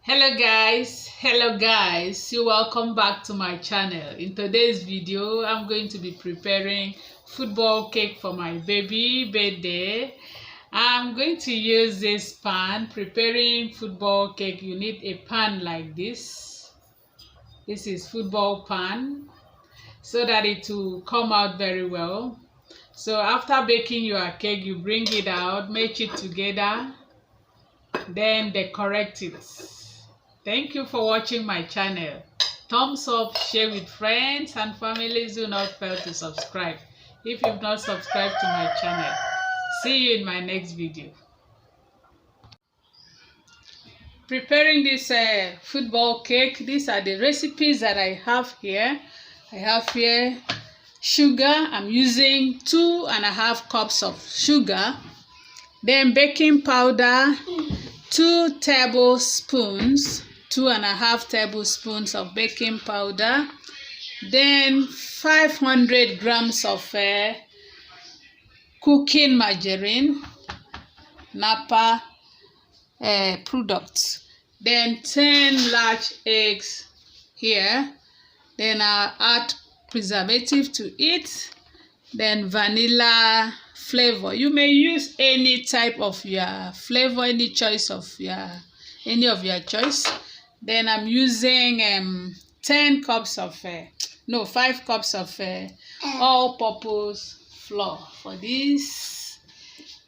Hello guys, you welcome back to my channel. In today's video I'm going to be preparing football cake for my baby birthday. I'm going to use this pan. Preparing football cake, you need a pan like this is football pan, so that it will come out very well. So after baking your cake, you bring it out, match it together, then decorate it. Thank you for watching my channel. Thumbs up, share with friends and families. Do not fail to subscribe if you've not subscribed to my channel. See you in my next video. Preparing this football cake, these are the recipes that I have here. I have here sugar. I'm using 2.5 cups of sugar. Then baking powder, 2 tablespoons, 2.5 tablespoons of baking powder. Then 500 grams of cooking margarine, Napa products. Then 10 large eggs here. Then I'll add preservative to it. Then vanilla flavor. You may use any type of your flavor, any of your choice. Then I'm using 5 cups of all-purpose flour for this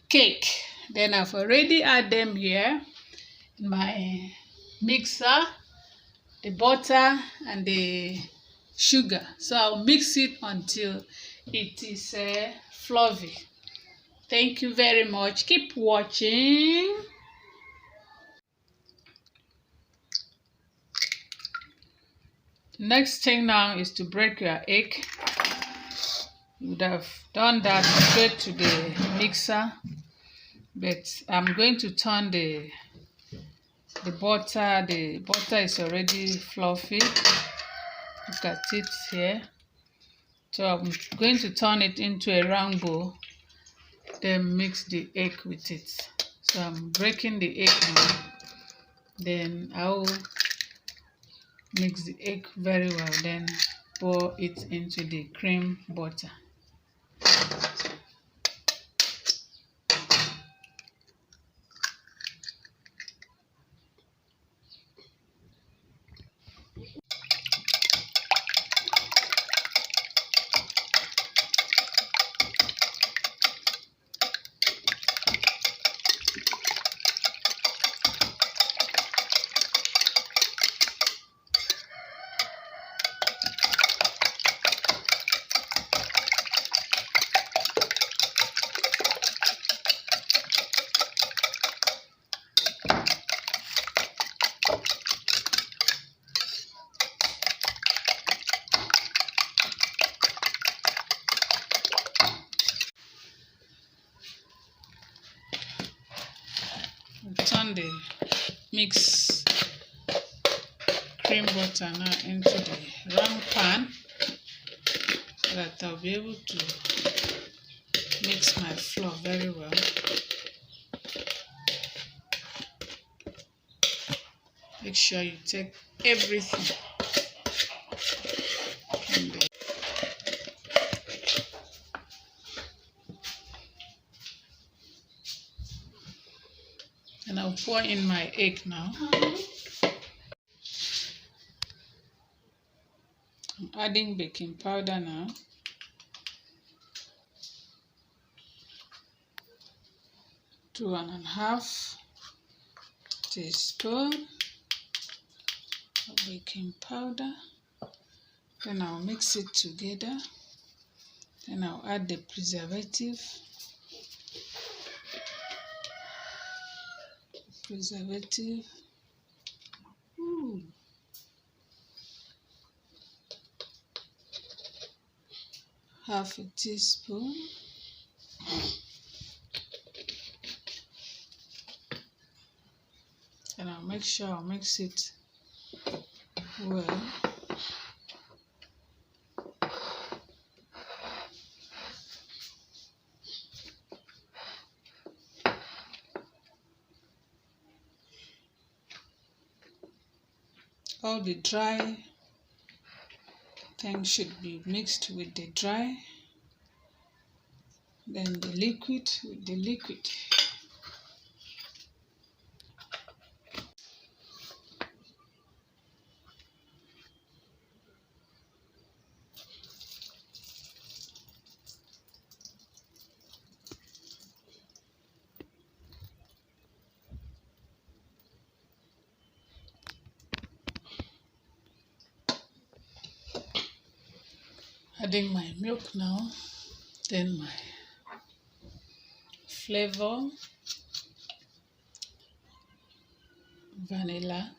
cake. Then I've already added them here in my mixer, the butter and the sugar. So I'll mix it until it is fluffy. Thank you very much. Keep watching. Next thing now is to break your egg. You would have done that straight to the mixer, but I'm going to turn the butter. The butter is already fluffy. Look at it here. So I'm going to turn it into a round bowl, then mix the egg with it. So I'm breaking the egg now. Then I'll mix the egg very well, then pour it into the cream butter. Turn the mix cream butter now into the round pan, so that I'll be able to mix my flour very well. Make sure you take everything in there. And I'll pour in my egg now. I'm adding baking powder now. Two and a half teaspoon of baking powder. Then I'll mix it together. Then I'll add the preservative. Ooh. Half a teaspoon. And I'll make sure I'll mix it well. All the dry thing should be mixed with the dry, then the liquid with the liquid. Adding my milk now, then my flavor, vanilla,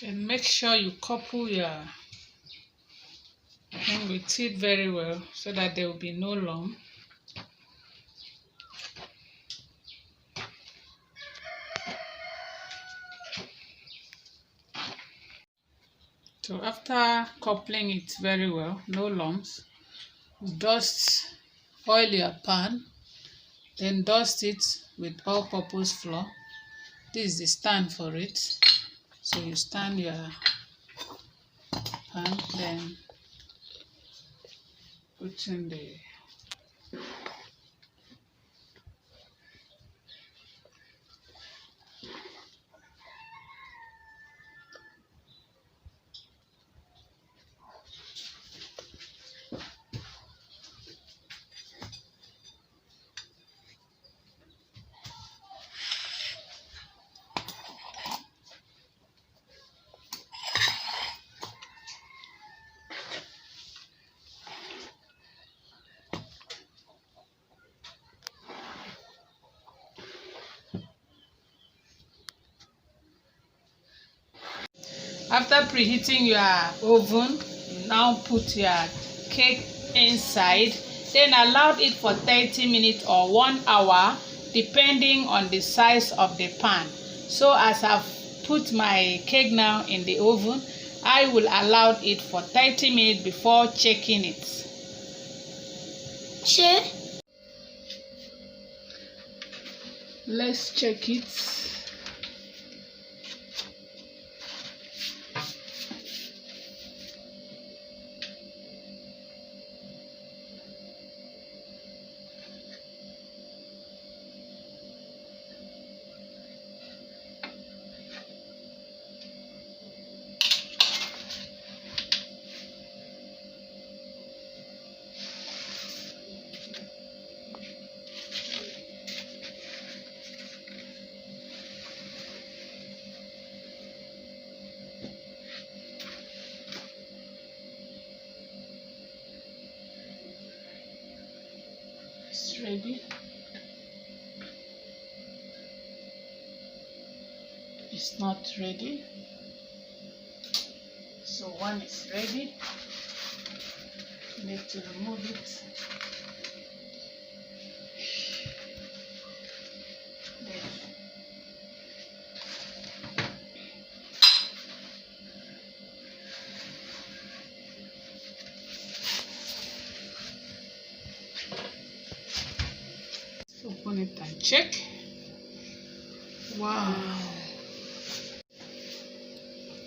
and make sure you couple your thing with it very well so that there will be no lump. So after coupling it very well, no lumps, dust, oil your pan, then dust it with all-purpose flour. This is the stand for it. So you stand your pan, then put in the After preheating your oven, you now put your cake inside, then allow it for 30 minutes or 1 hour depending on the size of the pan. So as I've put my cake now in the oven, I will allow it for 30 minutes before checking it. Let's check it. It's ready. It's not ready. So one is ready. You need to remove it. open it and check. Wow.